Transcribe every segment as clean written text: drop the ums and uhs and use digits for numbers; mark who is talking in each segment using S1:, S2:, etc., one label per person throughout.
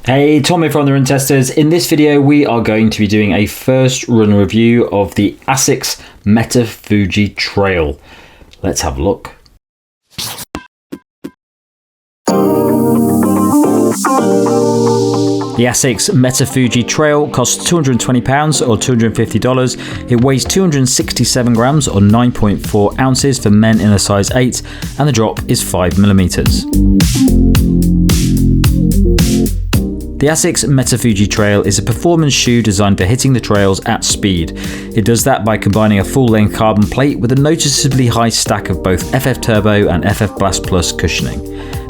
S1: Hey, Tommy from the Run Testers. In this video, we are going to be doing a first run review of the Asics Metafujitrail. Let's have a look. The Asics Metafujitrail costs £220 or $250. It weighs 267 grams or 9.4 ounces for men in a size 8, and the drop is 5mm. The Asics Metafujitrail is a performance shoe designed for hitting the trails at speed. It does that by combining a full-length carbon plate with a noticeably high stack of both FF Turbo and FF Blast Plus cushioning.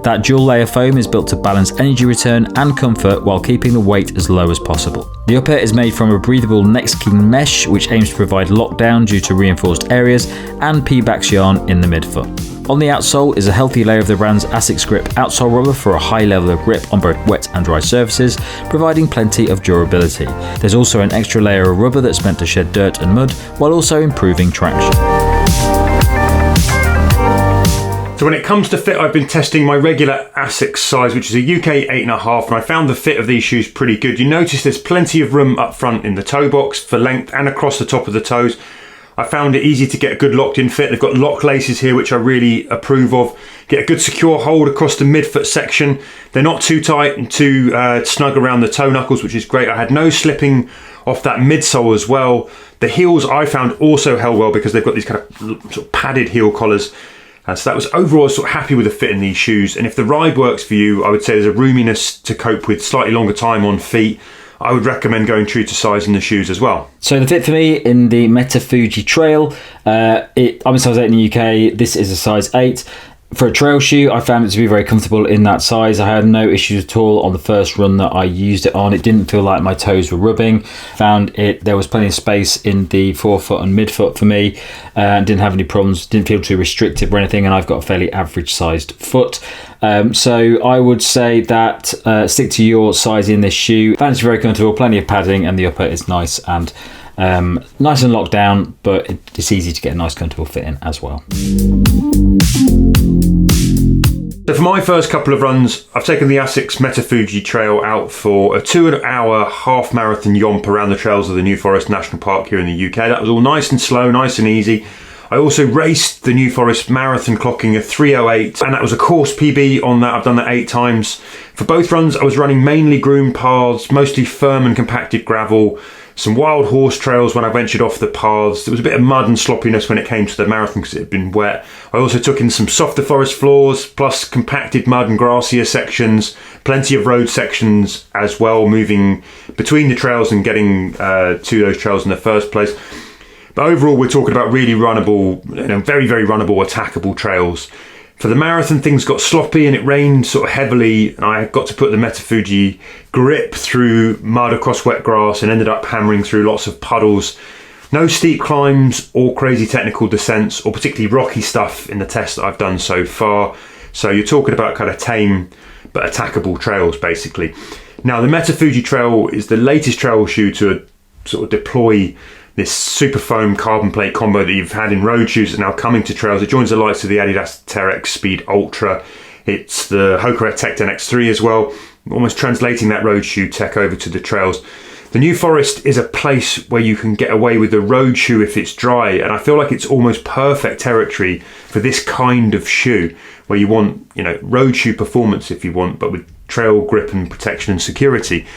S1: That dual-layer foam is built to balance energy return and comfort while keeping the weight as low as possible. The upper is made from a breathable NEXKIN mesh, which aims to provide lockdown due to reinforced areas, and Pebax yarn in the midfoot. On the outsole is a healthy layer of the brand's Asics Grip outsole rubber for a high level of grip on both wet and dry surfaces, providing plenty of durability. There's also an extra layer of rubber that's meant to shed dirt and mud, while also improving traction.
S2: So when it comes to fit, I've been testing my regular Asics size, which is a UK 8.5, and I found the fit of these shoes pretty good. You notice there's plenty of room up front in the toe box for length and across the top of the toes. I found it easy to get a good locked in fit. They've got lock laces here, which I really approve of. Get a good secure hold across the midfoot section. They're not too tight and too snug around the toe knuckles, which is great. I had no slipping off that midsole as well. The heels I found also held well because they've got these kind of sort of padded heel collars. So that was overall sort of happy with the fit in these shoes. And if the ride works for you, I would say there's a roominess to cope with slightly longer time on feet. I would recommend going true to size in the shoes as well.
S1: So the fit for me in the Metafujitrail, I'm a size 8 in the UK, this is a size 8. For a trail shoe, I found it to be very comfortable in that size. I had no issues at all on the first run that I used it on. It didn't feel like my toes were rubbing. There was plenty of space in the forefoot and midfoot for me, and didn't have any problems, didn't feel too restrictive or anything, and I've got a fairly average sized foot. So I would say that stick to your size in this shoe. I found it's very comfortable, plenty of padding, and the upper is nice and locked down, but it's easy to get a nice comfortable fit in as well.
S2: So for my first couple of runs, I've taken the Asics Metafujitrail out for a 2-hour half marathon yomp around the trails of the New Forest National Park here in the UK. That was all nice and slow, nice and easy. I also raced the New Forest Marathon, clocking a 3:08, and that was a course PB on that. I've done that 8 times. For both runs, I was running mainly groomed paths, mostly firm and compacted gravel, some wild horse trails when I ventured off the paths. There was a bit of mud and sloppiness when it came to the marathon because it had been wet. I also took in some softer forest floors, plus compacted mud and grassier sections, plenty of road sections as well, moving between the trails and getting to those trails in the first place. But overall, we're talking about really runnable, very, very runnable, attackable trails. For the marathon, things got sloppy and it rained sort of heavily, and I got to put the Metafuji grip through mud across wet grass and ended up hammering through lots of puddles. No steep climbs or crazy technical descents or particularly rocky stuff in the test that I've done so far. So you're talking about kind of tame but attackable trails, basically. Now, the Metafujitrail is the latest trail shoe to sort of deploy this super foam carbon plate combo that you've had in road shoes is now coming to trails. It joins the likes of the Adidas Terex Speed Ultra. It's the Hoka Tech 10 X3 as well, almost translating that road shoe tech over to the trails. The New Forest is a place where you can get away with the road shoe if it's dry, and I feel like it's almost perfect territory for this kind of shoe, where you want, road shoe performance if you want, but with trail grip and protection and security.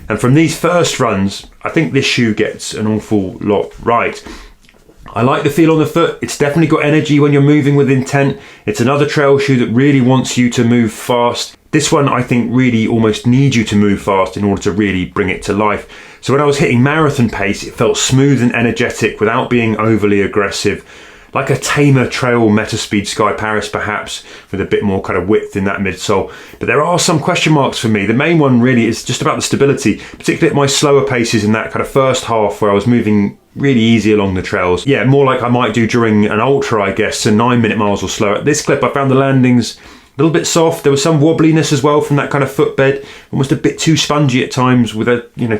S2: And from these first runs, I think this shoe gets an awful lot right. I like the feel on the foot. It's definitely got energy when you're moving with intent. It's another trail shoe that really wants you to move fast. This one, I think, really almost needs you to move fast in order to really bring it to life. So when I was hitting marathon pace, it felt smooth and energetic without being overly aggressive. Like a tamer trail Metaspeed Sky Paris perhaps, with a bit more kind of width in that midsole. But there are some question marks for me. The main one really is just about the stability, particularly at my slower paces in that kind of first half where I was moving really easy along the trails. Yeah, more like I might do during an ultra, I guess, so 9-minute miles or slower. At this clip, I found the landings a little bit soft. There was some wobbliness as well from that kind of footbed, almost a bit too spongy at times with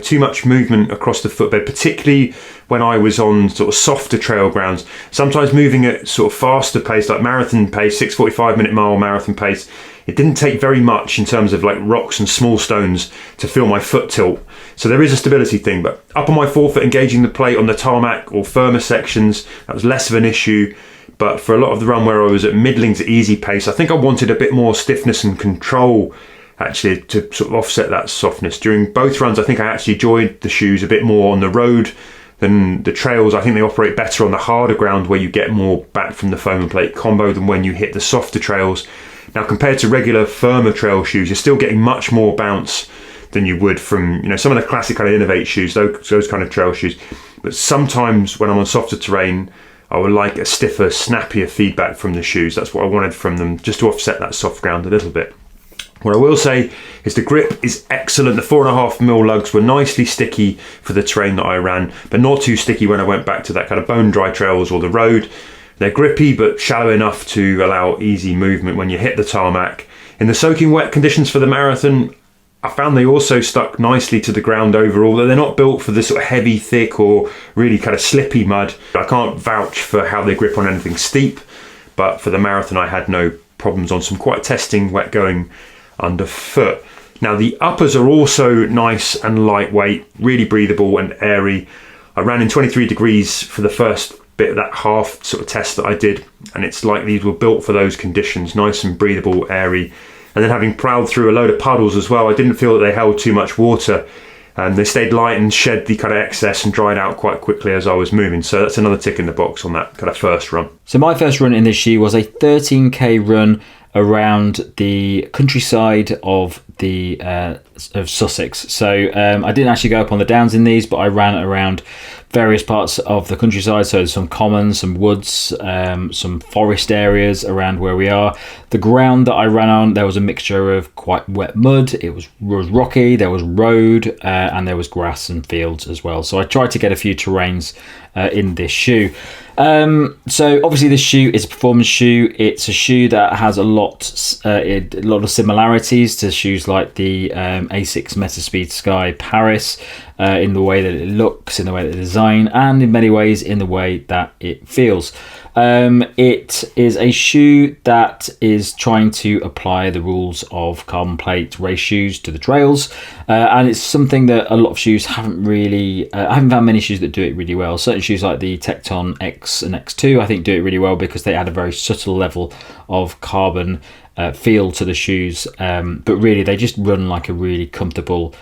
S2: too much movement across the footbed, particularly when I was on sort of softer trail grounds. Sometimes moving at sort of faster pace, like marathon pace, 6:45 minute mile marathon pace, it didn't take very much in terms of like rocks and small stones to feel my foot tilt. So there is a stability thing, but up on my forefoot, engaging the plate on the tarmac or firmer sections, that was less of an issue. But for a lot of the run where I was at middling to easy pace, I think I wanted a bit more stiffness and control actually to sort of offset that softness. During both runs, I think I actually enjoyed the shoes a bit more on the road than the trails. I think they operate better on the harder ground where you get more back from the foam and plate combo than when you hit the softer trails. Now, compared to regular firmer trail shoes, you're still getting much more bounce than you would from, you know, some of the classic kind of Innovate shoes, those kind of trail shoes. But sometimes when I'm on softer terrain, I would like a stiffer, snappier feedback from the shoes. That's what I wanted from them, just to offset that soft ground a little bit. What I will say is the grip is excellent. The 4.5mm lugs were nicely sticky for the terrain that I ran, but not too sticky when I went back to that kind of bone dry trails or the road. They're grippy, but shallow enough to allow easy movement when you hit the tarmac. In the soaking wet conditions for the marathon, I found they also stuck nicely to the ground overall. They're not built for this sort of heavy, thick or really kind of slippy mud. I can't vouch for how they grip on anything steep, but for the marathon I had no problems on some quite testing wet going underfoot. Now the uppers are also nice and lightweight, really breathable and airy. I ran in 23 degrees for the first bit of that half sort of test that I did, and it's like these were built for those conditions, nice and breathable, airy. And then having ploughed through a load of puddles as well, I didn't feel that they held too much water. They stayed light and shed the kind of excess and dried out quite quickly as I was moving. So that's another tick in the box on that kind of first run.
S1: So my first run in this shoe was a 13k run around the countryside of of Sussex. So I didn't actually go up on the downs in these, but I ran around various parts of the countryside. So some commons, some woods, some forest areas around where we are. The ground that I ran on, there was a mixture of quite wet mud. It was rocky, there was road, and there was grass and fields as well. So I tried to get a few terrains in this shoe. So obviously this shoe is a performance shoe. It's a shoe that has a lot of similarities to shoes like the Asics Metaspeed Sky Paris, in the way that it looks, in the way that it's designed, and in many ways in the way that it feels. It is a shoe that is trying to apply the rules of carbon plate race shoes to the trails, and it's something that a lot of shoes haven't really, I haven't found many shoes that do it really well. Certain shoes like the Tecton X and X2 I think do it really well because they add a very subtle level of carbon feel to the shoes, but really they just run like a really comfortable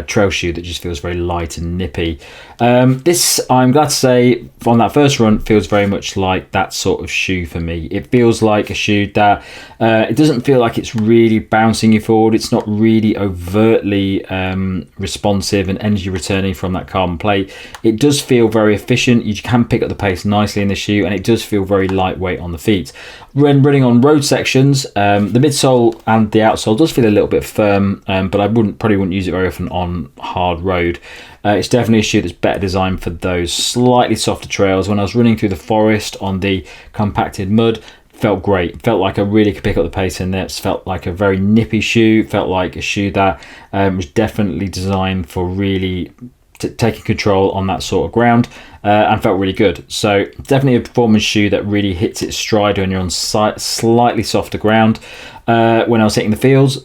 S1: trail shoe that just feels very light and nippy. This, I'm glad to say, on that first run, feels very much like that sort of shoe for me. It feels like a shoe that it doesn't feel like it's really bouncing you forward. It's not really overtly responsive and energy returning from that carbon plate. It does feel very efficient. You can pick up the pace nicely in the shoe, and it does feel very lightweight on the feet. When running on road sections, the midsole and the outsole does feel a little bit firm, but I probably wouldn't use it very often on hard road. It's definitely a shoe that's better designed for those slightly softer trails. When I was running through the forest on the compacted mud, felt great. Felt like I really could pick up the pace in this. Felt like a very nippy shoe. Felt like a shoe that was definitely designed for really taking control on that sort of ground, and felt really good. So definitely a performance shoe that really hits its stride when you're on slightly softer ground. When I was hitting the fields,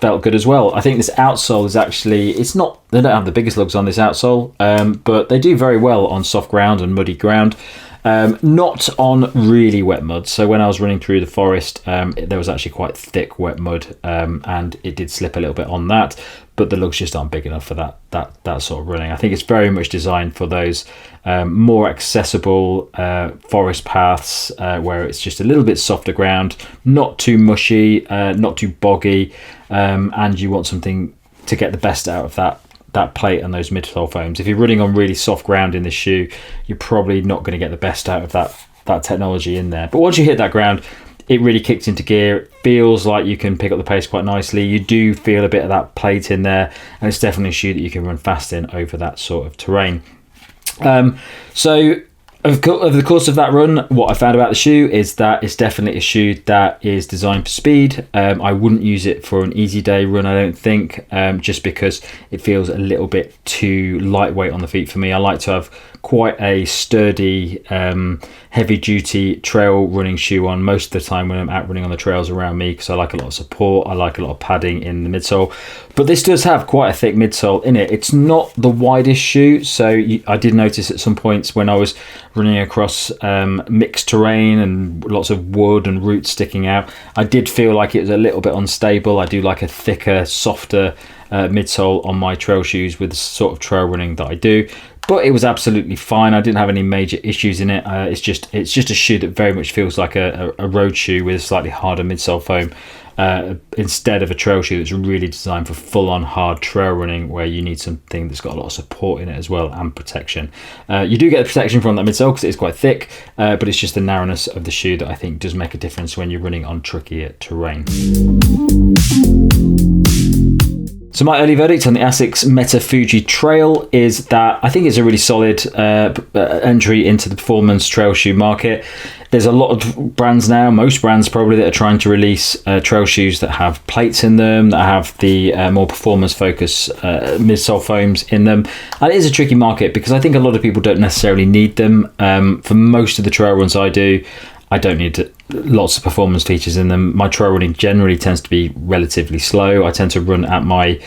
S1: felt good as well. I think this outsole is actually, they don't have the biggest lugs on this outsole, but they do very well on soft ground and muddy ground. Not on really wet mud. So when I was running through the forest, there was actually quite thick wet mud, and it did slip a little bit on that, but the lugs just aren't big enough for that sort of running. I think it's very much designed for those more accessible forest paths, where it's just a little bit softer ground, not too mushy, not too boggy, and you want something to get the best out of that plate and those midsole foams. If you're running on really soft ground in this shoe, you're probably not going to get the best out of that technology in there. But once you hit that ground, it really kicks into gear. It feels like you can pick up the pace quite nicely. You do feel a bit of that plate in there, and it's definitely a shoe that you can run fast in over that sort of terrain. So Over the course of that run, what I found about the shoe is that it's definitely a shoe that is designed for speed. I wouldn't use it for an easy day run, I don't think, just because it feels a little bit too lightweight on the feet for me. I like to have quite a sturdy, heavy-duty trail running shoe on most of the time when I'm out running on the trails around me, because I like a lot of support, I like a lot of padding in the midsole. But this does have quite a thick midsole in it. It's not the widest shoe, so I did notice at some points when I was running across mixed terrain and lots of wood and roots sticking out, I did feel like it was a little bit unstable. I do like a thicker, softer midsole on my trail shoes with the sort of trail running that I do. But it was absolutely fine. I didn't have any major issues in it. It's just a shoe that very much feels like a road shoe with a slightly harder midsole foam, instead of a trail shoe that's really designed for full-on hard trail running, where you need something that's got a lot of support in it as well and protection. You do get the protection from that midsole because it is quite thick, but it's just the narrowness of the shoe that I think does make a difference when you're running on trickier terrain. So my early verdict on the Asics Metafujitrail is that I think it's a really solid entry into the performance trail shoe market. There's a lot of brands now, most brands probably, that are trying to release trail shoes that have plates in them, that have the more performance focused midsole foams in them. And it is a tricky market because I think a lot of people don't necessarily need them. For most of the trail runs I do, I don't need lots of performance features in them. My trail running generally tends to be relatively slow. I tend to run at my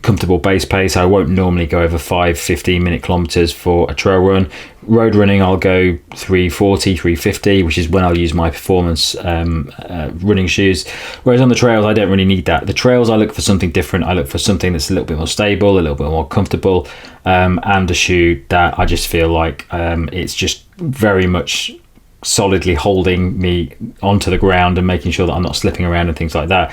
S1: comfortable base pace. I won't normally go over 15 minute kilometers for a trail run. Road running, I'll go 340, 350, which is when I'll use my performance running shoes. Whereas on the trails, I don't really need that. The trails, I look for something different. I look for something that's a little bit more stable, a little bit more comfortable, and a shoe that I just feel like it's just very much solidly holding me onto the ground and making sure that I'm not slipping around and things like that.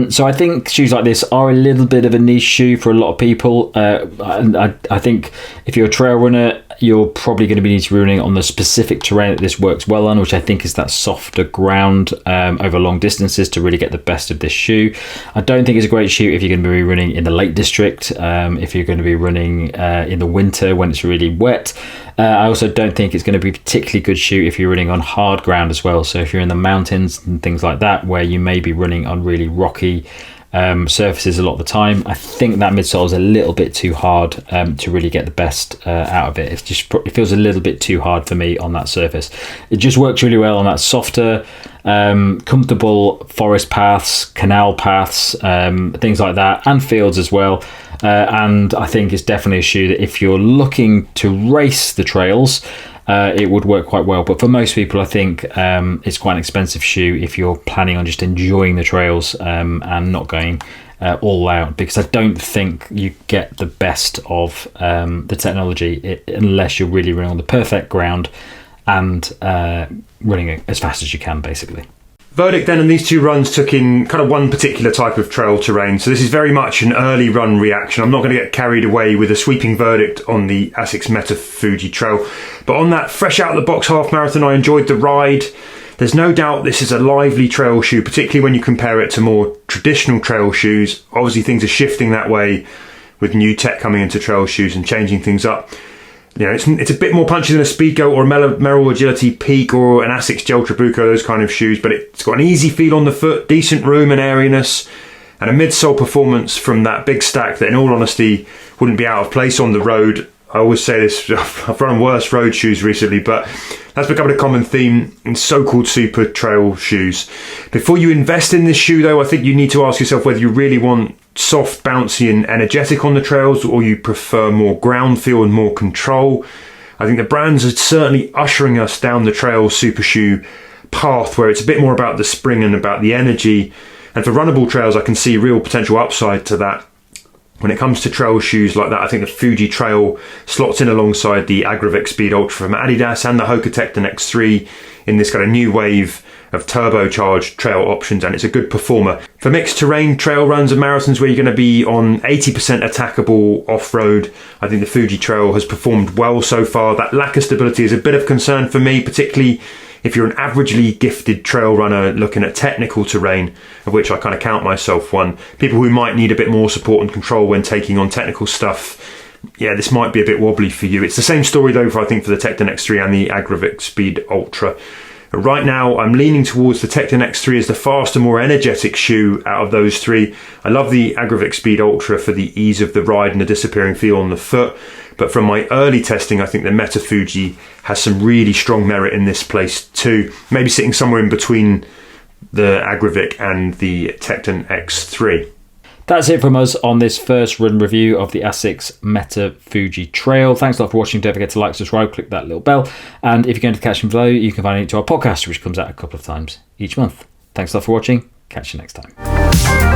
S1: So I think shoes like this are a little bit of a niche shoe for a lot of people. I think if you're a trail runner, you're probably going to be need to be running on the specific terrain that this works well on, which I think is that softer ground over long distances to really get the best of this shoe. I don't think it's a great shoe if you're going to be running in the Lake District, if you're going to be running in the winter when it's really wet. I also don't think it's going to be a particularly good shoe if you're running on hard ground as well. So if you're in the mountains and things like that, where you may be running on really rocky surfaces a lot of the time, I think that midsole is a little bit too hard to really get the best out of it. It feels a little bit too hard for me on that surface. It just works really well on that softer, comfortable forest paths, canal paths, things like that, and fields as well. And I think it's definitely a shoe that if you're looking to race the trails, it would work quite well. But for most people, I think it's quite an expensive shoe if you're planning on just enjoying the trails and not going all out, because I don't think you get the best of the technology unless you're really running on the perfect ground and running as fast as you can, basically.
S2: Verdict then, and these two runs took in kind of one particular type of trail terrain, so this is very much an early run reaction. I'm not going to get carried away with a sweeping verdict on the Asics Metafujitrail, but on that fresh out of the box half marathon, I enjoyed the ride. There's no doubt this is a lively trail shoe, particularly when you compare it to more traditional trail shoes. Obviously things are shifting that way with new tech coming into trail shoes and changing things up. You know, it's a bit more punchy than a Speedgoat or a Merrell Agility Peak or an Asics Gel Trabuco, those kind of shoes, but it's got an easy feel on the foot, decent room and airiness, and a midsole performance from that big stack that in all honesty wouldn't be out of place on the road. I always say this, I've run worse road shoes recently, but that's become a common theme in so-called super trail shoes. Before you invest in this shoe though, I think you need to ask yourself whether you really want soft, bouncy and energetic on the trails, or you prefer more ground feel and more control. I think the brands are certainly ushering us down the trail super shoe path where it's a bit more about the spring and about the energy. And for runnable trails, I can see real potential upside to that. When it comes to trail shoes like that, I think the Fuji Trail slots in alongside the Agravec Speed Ultra from Adidas and the Hoka Tecton X3 in this kind of new wave of turbocharged trail options, and it's a good performer. For mixed terrain trail runs and marathons where you're going to be on 80% attackable off-road, I think the Fuji Trail has performed well so far. That lack of stability is a bit of concern for me, particularly if you're an averagely gifted trail runner looking at technical terrain, of which I kind of count myself one. People who might need a bit more support and control when taking on technical stuff, yeah, this might be a bit wobbly for you. It's the same story though, I think, for the Tecton X3 and the Agravic Speed Ultra. Right now, I'm leaning towards the Tecton X3 as the faster, more energetic shoe out of those three. I love the Agravic Speed Ultra for the ease of the ride and the disappearing feel on the foot. But from my early testing, I think the Metafuji has some really strong merit in this place too. Maybe sitting somewhere in between the Agravic and the Tecton X3.
S1: That's it from us on this first run review of the Asics Metafujitrail. Thanks a lot for watching. Don't forget to like, subscribe, click that little bell. And if you're going to catch them below, you can find a link to our podcast, which comes out a couple of times each month. Thanks a lot for watching. Catch you next time.